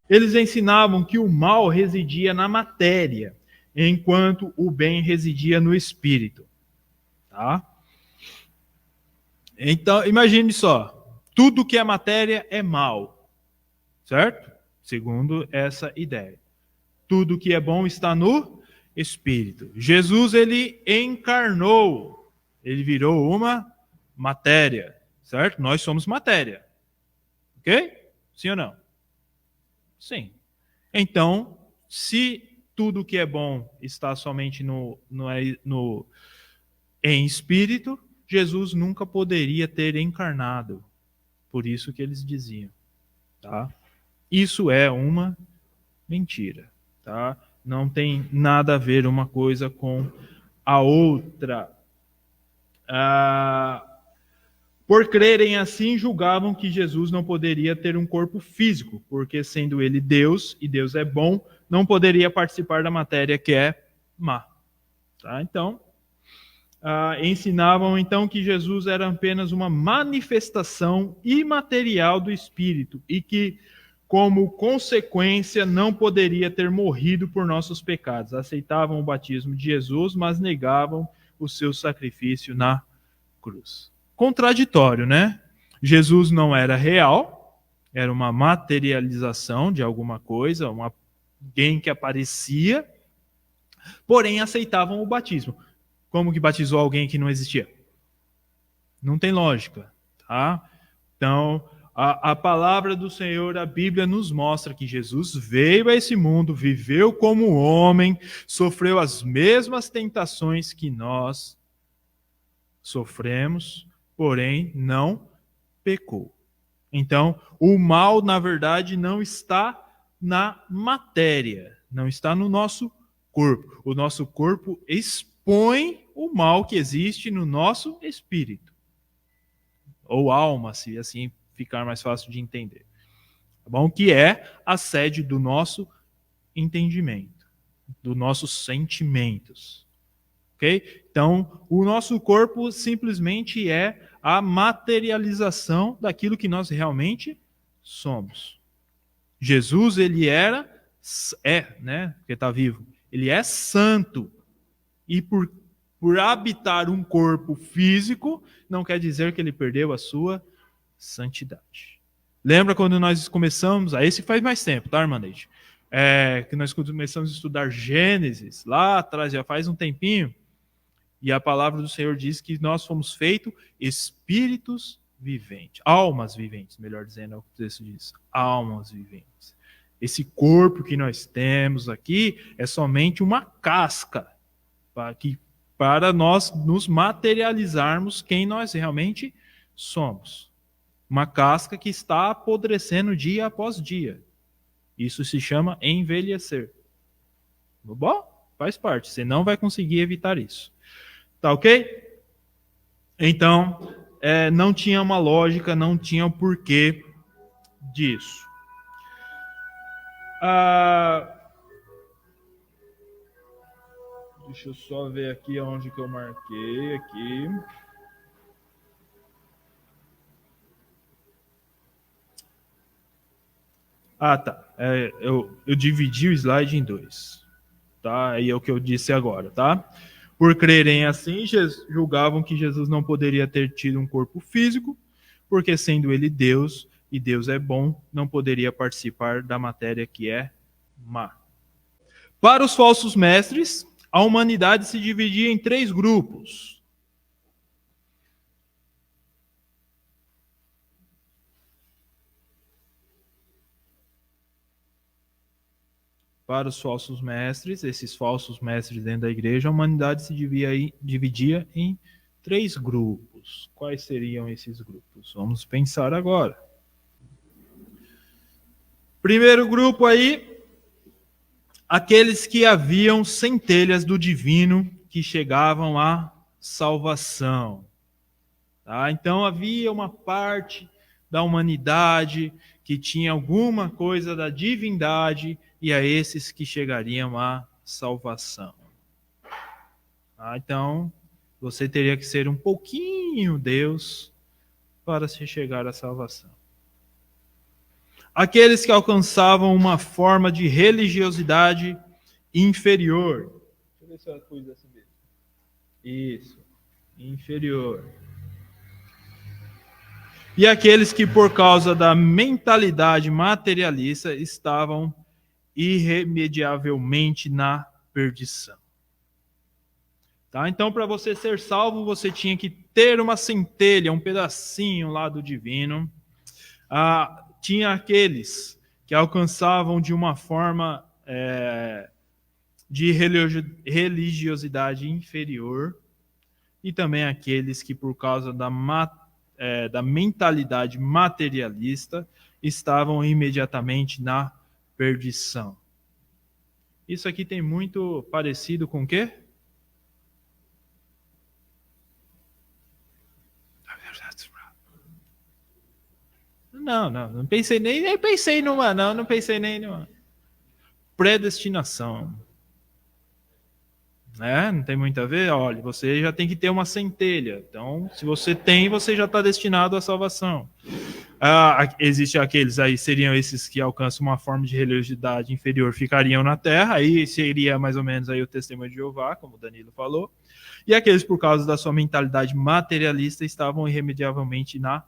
Eles ensinavam que o mal residia na matéria, enquanto o bem residia no espírito. Tá? Então, imagine só, tudo que é matéria é mal, certo? Segundo essa ideia. Tudo que é bom está no espírito. Jesus, ele encarnou, ele virou uma matéria, certo? Nós somos matéria, ok? Sim ou não? Sim. Então, se tudo que é bom está somente em espírito, Jesus nunca poderia ter encarnado. Por isso que eles diziam, tá? Isso é uma mentira, tá? Não tem nada a ver uma coisa com a outra. Por crerem assim, julgavam que Jesus não poderia ter um corpo físico, porque sendo ele Deus, e Deus é bom, não poderia participar da matéria que é má. Tá? Então, ensinavam então que Jesus era apenas uma manifestação imaterial do Espírito e que, como consequência, não poderia ter morrido por nossos pecados. Aceitavam o batismo de Jesus, mas negavam o seu sacrifício na cruz. Contraditório, né? Jesus não era real, era uma materialização de alguma coisa, alguém que aparecia, porém aceitavam o batismo. Como que batizou alguém que não existia? Não tem lógica, tá? Então, a palavra do Senhor, a Bíblia nos mostra que Jesus veio a esse mundo, viveu como homem, sofreu as mesmas tentações que nós sofremos, porém não pecou. Então, o mal, na verdade, não está na matéria, não está no nosso corpo. O nosso corpo expõe o mal que existe no nosso espírito. Ou alma, se assim ficar mais fácil de entender. Tá bom? Que é a sede do nosso entendimento, dos nossos sentimentos. Ok? Então, o nosso corpo simplesmente é a materialização daquilo que nós realmente somos. Jesus, ele né? Porque está vivo. Ele é santo. E por habitar um corpo físico, não quer dizer que ele perdeu a sua santidade. Lembra quando nós começamos, esse faz mais tempo, tá, irmã Neide? Que nós começamos a estudar Gênesis, lá atrás, já faz um tempinho, e a palavra do Senhor diz que nós fomos feitos espíritos viventes, almas viventes, melhor dizendo, é o que o texto diz, almas viventes. Esse corpo que nós temos aqui é somente uma casca para nós nos materializarmos quem nós realmente somos. Uma casca que está apodrecendo dia após dia. Isso se chama envelhecer. Bom, faz parte. Você não vai conseguir evitar isso. Tá ok? Então, não tinha uma lógica, não tinha o porquê disso. Deixa eu só ver aqui onde que eu marquei aqui. Tá. Eu dividi o slide em dois. Tá? Aí é o que eu disse agora, tá? Por crerem assim, julgavam que Jesus não poderia ter tido um corpo físico, porque sendo ele Deus, e Deus é bom, não poderia participar da matéria que é má. Para os falsos mestres, a humanidade se dividia em 3 grupos. Para os falsos mestres, esses falsos mestres dentro da igreja, a humanidade se dividia em 3 grupos. Quais seriam esses grupos? Vamos pensar agora. Primeiro grupo aí, aqueles que haviam centelhas do divino que chegavam à salvação. Tá? Então havia uma parte da humanidade que tinha alguma coisa da divindade e a esses que chegariam à salvação. Tá? Então você teria que ser um pouquinho Deus para se chegar à salvação. aqueles que alcançavam uma forma de religiosidade inferior. Deixa eu ver se eu pus assim mesmo. Isso, inferior. E aqueles que, por causa da mentalidade materialista, estavam irremediavelmente na perdição. Tá? Então, para você ser salvo, você tinha que ter uma centelha, um pedacinho lá do divino. Tinha aqueles que alcançavam de uma forma de religiosidade inferior, e também aqueles que, por causa da mentalidade materialista, estavam imediatamente na perdição. Isso aqui tem muito parecido com o quê? Não pensei nem pensei numa, não pensei nem numa predestinação. Não tem muito a ver? Olha, você já tem que ter uma centelha. Então, se você tem, você já está destinado à salvação. Existem aqueles aí, seriam esses que alcançam uma forma de religiosidade inferior, ficariam na terra, aí seria mais ou menos aí o testemunho de Jeová, como o Danilo falou. E aqueles, por causa da sua mentalidade materialista, estavam irremediavelmente na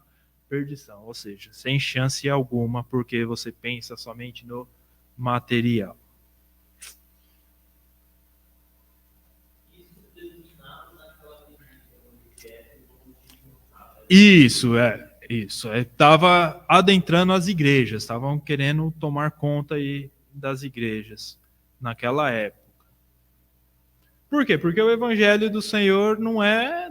perdição, ou seja, sem chance alguma, porque você pensa somente no material. Isso. Estava adentrando as igrejas, estavam querendo tomar conta aí das igrejas naquela época. Por quê? Porque o evangelho do Senhor não é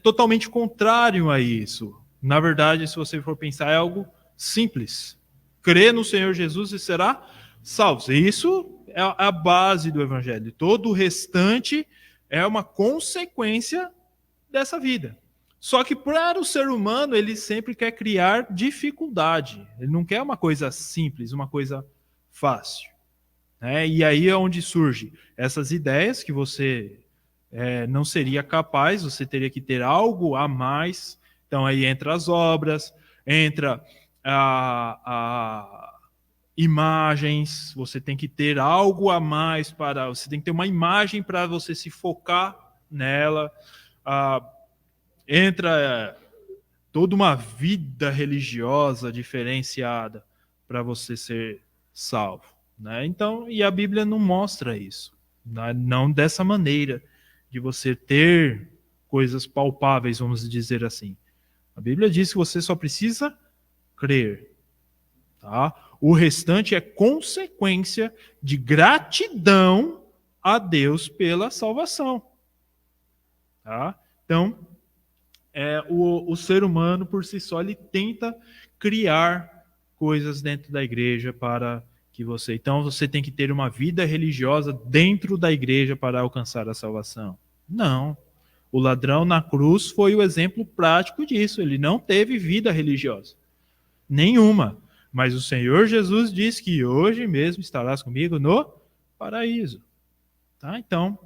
totalmente contrário a isso. Na verdade, se você for pensar, é algo simples. Crê no Senhor Jesus e será salvo. Isso é a base do evangelho. Todo o restante é uma consequência dessa vida. Só que para o ser humano, ele sempre quer criar dificuldade. Ele não quer uma coisa simples, uma coisa fácil. E aí é onde surge essas ideias que você não seria capaz, você teria que ter algo a mais. Então aí entra as obras, entra a imagens, você tem que ter algo a mais você tem que ter uma imagem para você se focar nela. Entra toda uma vida religiosa diferenciada para você ser salvo. Então, e a Bíblia não mostra isso. Não dessa maneira, de você ter coisas palpáveis, vamos dizer assim. A Bíblia diz que você só precisa crer. Tá? O restante é consequência de gratidão a Deus pela salvação. Tá? Então, o ser humano, por si só, ele tenta criar coisas dentro da igreja para que você... Então, você tem que ter uma vida religiosa dentro da igreja para alcançar a salvação. Não. O ladrão na cruz foi o exemplo prático disso. Ele não teve vida religiosa. Nenhuma. Mas o Senhor Jesus diz que hoje mesmo estarás comigo no paraíso. Tá? Então,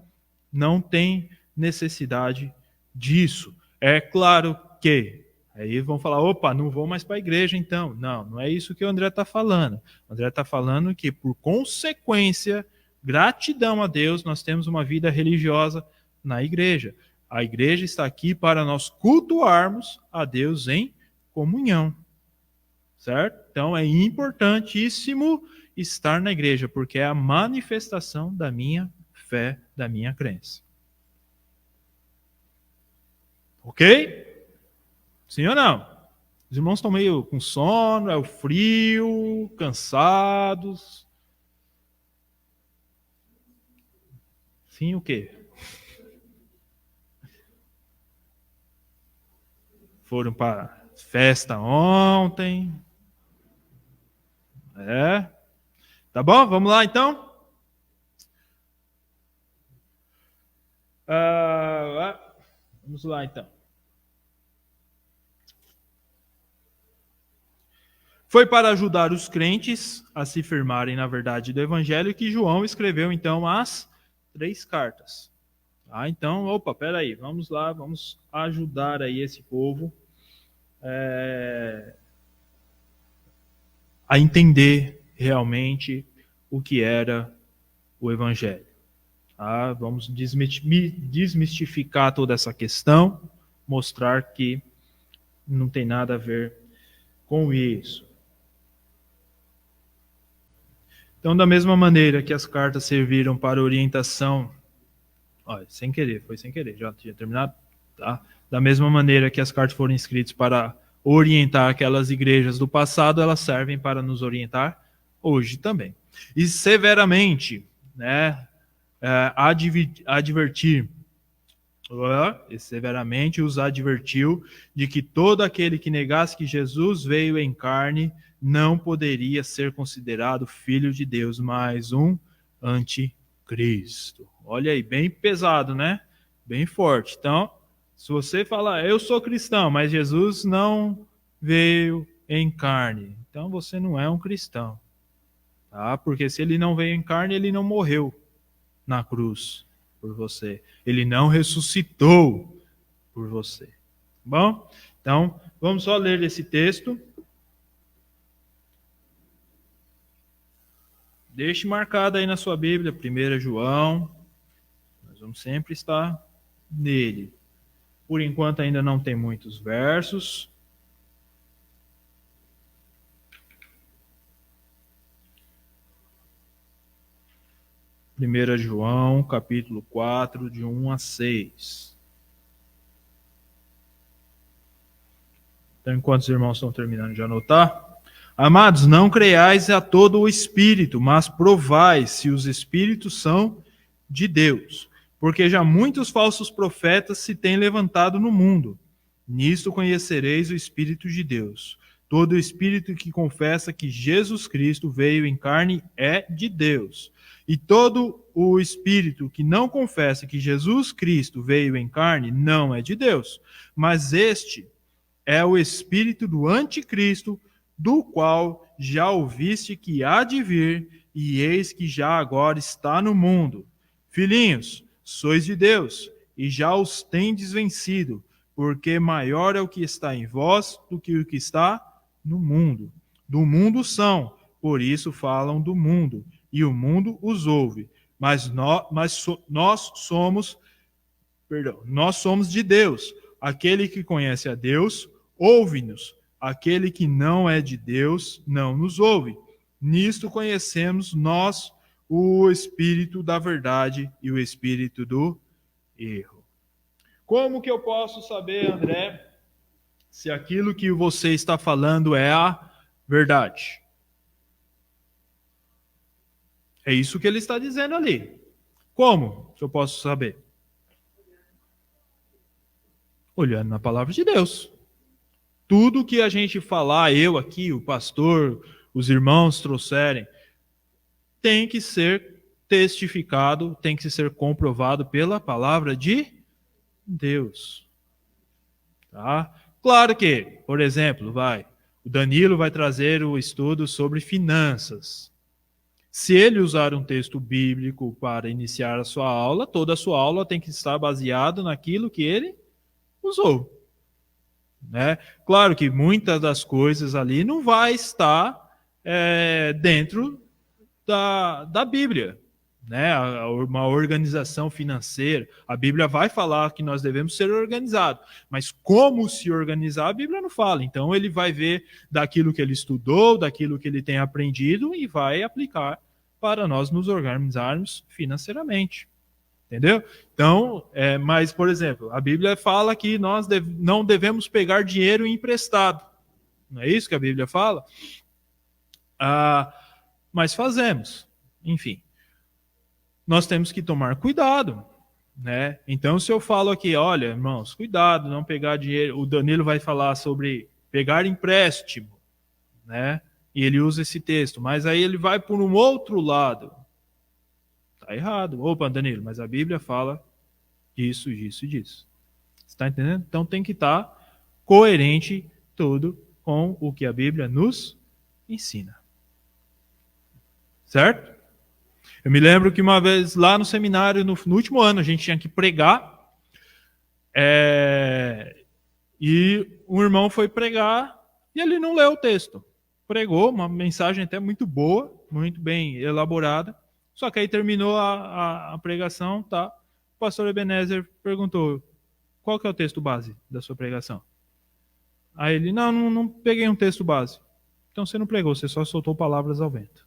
não tem necessidade disso. É claro que aí vão falar, opa, não vou mais para a igreja então. Não é isso que o André está falando. O André está falando que, por consequência, gratidão a Deus, nós temos uma vida religiosa na igreja. A igreja está aqui para nós cultuarmos a Deus em comunhão. Certo? Então é importantíssimo estar na igreja, porque é a manifestação da minha fé, da minha crença. Ok? Sim ou não? Os irmãos estão meio com sono, é o frio, cansados. Sim, o quê? Foram para festa ontem. Tá bom? Vamos lá então? Vamos lá então. Foi para ajudar os crentes a se firmarem na verdade do evangelho que João escreveu então as 3 cartas. Então, peraí, vamos lá, vamos ajudar aí esse povo a a entender realmente o que era o Evangelho. Tá? Vamos desmistificar toda essa questão, mostrar que não tem nada a ver com isso. Então, da mesma maneira que as cartas serviram para orientação, olha, foi sem querer, já tinha terminado, tá? Da mesma maneira que as cartas foram escritas para orientar aquelas igrejas do passado, elas servem para nos orientar hoje também. E severamente, né, advertir, severamente os advertiu de que todo aquele que negasse que Jesus veio em carne não poderia ser considerado filho de Deus, mas um anticristo. Olha aí, bem pesado, né? Bem forte. Então, se você falar, eu sou cristão, mas Jesus não veio em carne, então você não é um cristão. Tá? Porque se ele não veio em carne, ele não morreu na cruz por você. Ele não ressuscitou por você. Bom? Então, vamos só ler esse texto. Deixe marcado aí na sua Bíblia, 1 João. Nós vamos sempre estar nele. Por enquanto ainda não tem muitos versos. Primeira João, capítulo 4, de 1 a 6. Então, enquanto os irmãos estão terminando de anotar, amados, não creiais a todo o Espírito, mas provai se os Espíritos são de Deus. Porque já muitos falsos profetas se têm levantado no mundo. Nisto conhecereis o Espírito de Deus. Todo Espírito que confessa que Jesus Cristo veio em carne é de Deus. E todo o Espírito que não confessa que Jesus Cristo veio em carne não é de Deus. Mas este é o espírito do anticristo, do qual já ouviste que há de vir, e eis que já agora está no mundo. Filhinhos, sois de Deus, e já os tendes vencido, porque maior é o que está em vós do que o que está no mundo. Do mundo são, por isso falam do mundo, e o mundo os ouve. Mas nós somos de Deus. Aquele que conhece a Deus, ouve-nos. Aquele que não é de Deus, não nos ouve. Nisto conhecemos nós o espírito da verdade e o espírito do erro. Como que eu posso saber, André, se aquilo que você está falando é a verdade? É isso que ele está dizendo ali. Como que eu posso saber? Olhando na palavra de Deus. Tudo que a gente falar, eu aqui, o pastor, os irmãos trouxerem, tem que ser testificado, tem que ser comprovado pela palavra de Deus. Tá? Claro que, por exemplo, o Danilo vai trazer o estudo sobre finanças. Se ele usar um texto bíblico para iniciar a sua aula, toda a sua aula tem que estar baseada naquilo que ele usou. Né? Claro que muitas das coisas ali não vai estar dentro da Bíblia. Né? Uma organização financeira. A Bíblia vai falar que nós devemos ser organizados, mas como se organizar, a Bíblia não fala. Então ele vai ver daquilo que ele estudou, daquilo que ele tem aprendido e vai aplicar para nós nos organizarmos financeiramente. Entendeu? Então, mas, por exemplo, a Bíblia fala que nós não devemos pegar dinheiro emprestado. Não é isso que a Bíblia fala? Mas fazemos. Enfim. Nós temos que tomar cuidado. Né? Então, se eu falo aqui, olha, irmãos, cuidado, não pegar dinheiro. O Danilo vai falar sobre pegar empréstimo. Né? E ele usa esse texto. Mas aí ele vai por um outro lado. Está errado. Opa, Danilo, mas a Bíblia fala disso, disso e disso. Você está entendendo? Então tem que estar coerente tudo com o que a Bíblia nos ensina. Certo? Eu me lembro que uma vez lá no seminário, no último ano, a gente tinha que pregar. E um irmão foi pregar e ele não leu o texto. pregou uma mensagem até muito boa, muito bem elaborada, só que aí terminou a pregação, tá? O pastor Ebenezer perguntou, qual que é o texto base da sua pregação? Aí ele, não peguei um texto base. Então você não pregou, você só soltou palavras ao vento.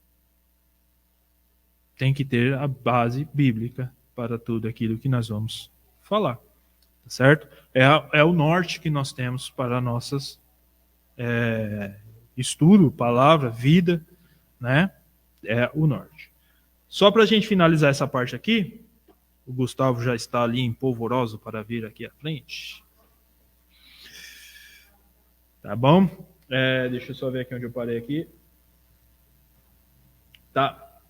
Tem que ter a base bíblica para tudo aquilo que nós vamos falar, tá certo? É o norte que nós temos para nossas estudo, palavra, vida, né? É o norte. Só para a gente finalizar essa parte aqui, o Gustavo já está ali em polvoroso para vir aqui à frente. Tá bom? Deixa eu só ver aqui onde eu parei aqui. Tá.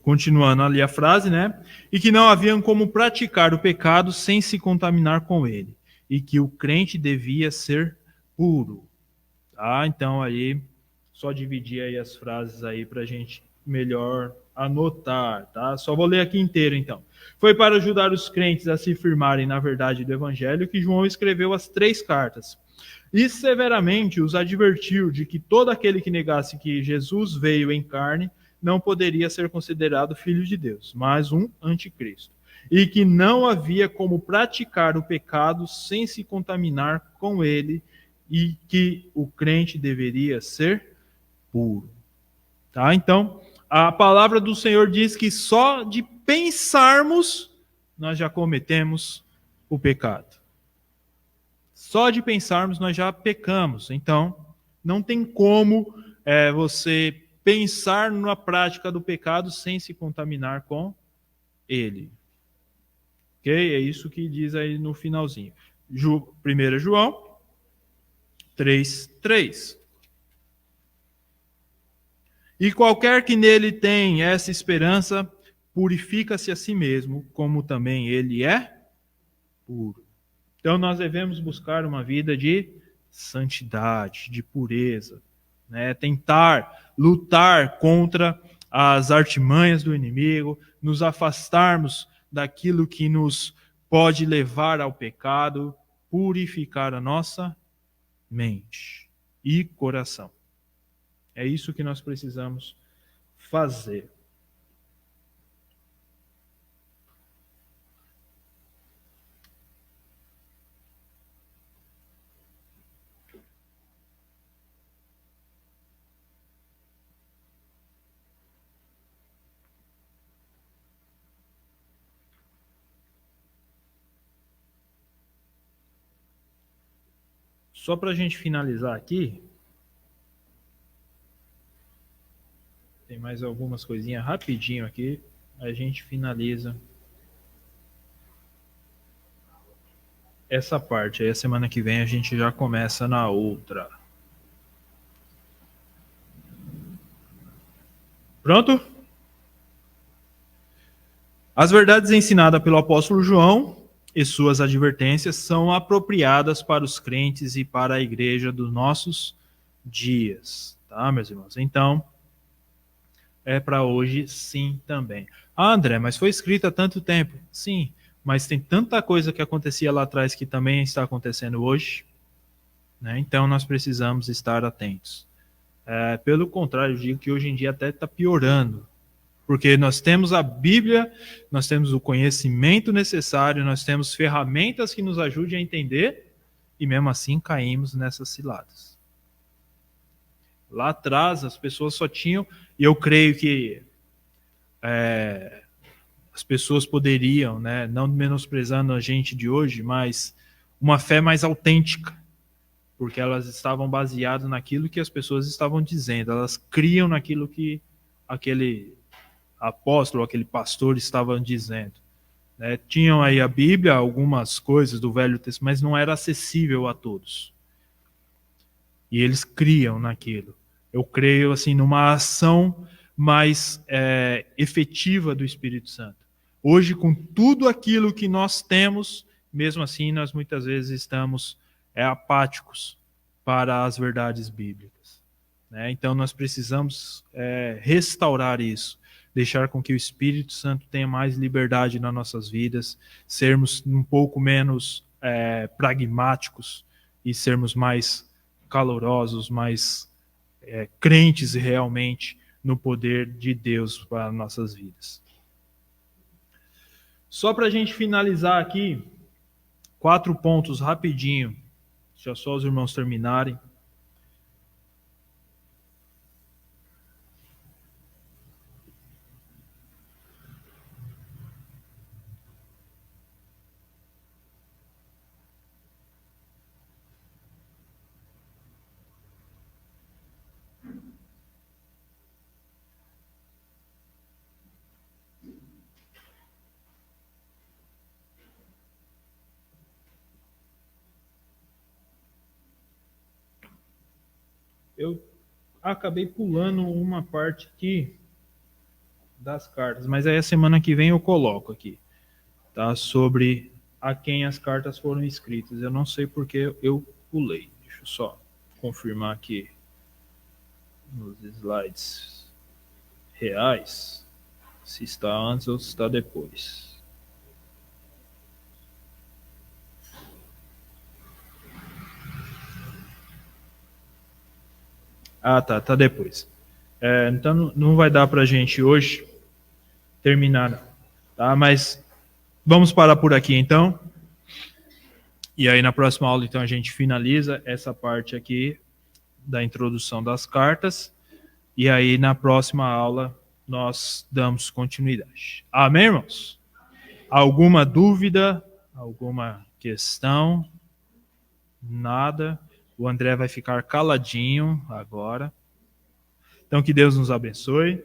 Continuando ali a frase, né? E que não haviam como praticar o pecado sem se contaminar com ele. E que o crente devia ser puro. Tá? Então aí, só dividir aí as frases aí para a gente melhor anotar, tá? Só vou ler aqui inteiro, então. Foi para ajudar os crentes a se firmarem na verdade do Evangelho que João escreveu as 3 cartas. E severamente os advertiu de que todo aquele que negasse que Jesus veio em carne não poderia ser considerado filho de Deus, mas um anticristo. E que não havia como praticar o pecado sem se contaminar com ele, e que o crente deveria ser puro. Tá? Então, a palavra do Senhor diz que só de pensarmos nós já cometemos o pecado. Só de pensarmos nós já pecamos. Então, não tem como você pensar na prática do pecado sem se contaminar com ele. Ok? É isso que diz aí no finalzinho. 1 João 3:3. E qualquer que nele tem essa esperança, purifica-se a si mesmo, como também ele é puro. Então nós devemos buscar uma vida de santidade, de pureza, né? Tentar lutar contra as artimanhas do inimigo, nos afastarmos daquilo que nos pode levar ao pecado, purificar a nossa mente e coração. É isso que nós precisamos fazer. Só para a gente finalizar aqui, tem mais algumas coisinhas rapidinho aqui, a gente finaliza essa parte. Aí a semana que vem a gente já começa na outra. Pronto? As verdades ensinadas pelo apóstolo João e suas advertências são apropriadas para os crentes e para a igreja dos nossos dias, tá, meus irmãos? Então, é para hoje sim também. Ah, André, mas foi escrito há tanto tempo. Sim, mas tem tanta coisa que acontecia lá atrás que também está acontecendo hoje, né? Então nós precisamos estar atentos. Pelo contrário, eu digo que hoje em dia até está piorando, porque nós temos a Bíblia, nós temos o conhecimento necessário, nós temos ferramentas que nos ajudem a entender, e mesmo assim caímos nessas ciladas. Lá atrás as pessoas só tinham, e eu creio que as pessoas poderiam, né, não menosprezando a gente de hoje, mas uma fé mais autêntica, porque elas estavam baseadas naquilo que as pessoas estavam dizendo, elas criam naquilo que aquele apóstolo, aquele pastor estava dizendo. Né? Tinham aí a Bíblia, algumas coisas do Velho Testamento, mas não era acessível a todos. E eles criam naquilo. Eu creio assim numa ação mais efetiva do Espírito Santo. Hoje, com tudo aquilo que nós temos, mesmo assim, nós muitas vezes estamos apáticos para as verdades bíblicas. Né? Então, nós precisamos restaurar isso, deixar com que o Espírito Santo tenha mais liberdade nas nossas vidas, sermos um pouco menos pragmáticos e sermos mais calorosos, mais crentes realmente no poder de Deus para nossas vidas. Só para a gente finalizar aqui, 4 pontos rapidinho, deixa só os irmãos terminarem. Eu acabei pulando uma parte aqui das cartas, mas aí a semana que vem eu coloco aqui, tá? Sobre a quem as cartas foram escritas. Eu não sei porque eu pulei. Deixa eu só confirmar aqui nos slides reais se está antes ou se está depois. Ah, tá depois. Então não vai dar pra gente hoje terminar, tá? Mas vamos parar por aqui então. E aí na próxima aula então a gente finaliza essa parte aqui da introdução das cartas. E aí na próxima aula nós damos continuidade. Amém, irmãos? Alguma dúvida? Alguma questão? Nada. O André vai ficar caladinho agora. Então que Deus nos abençoe.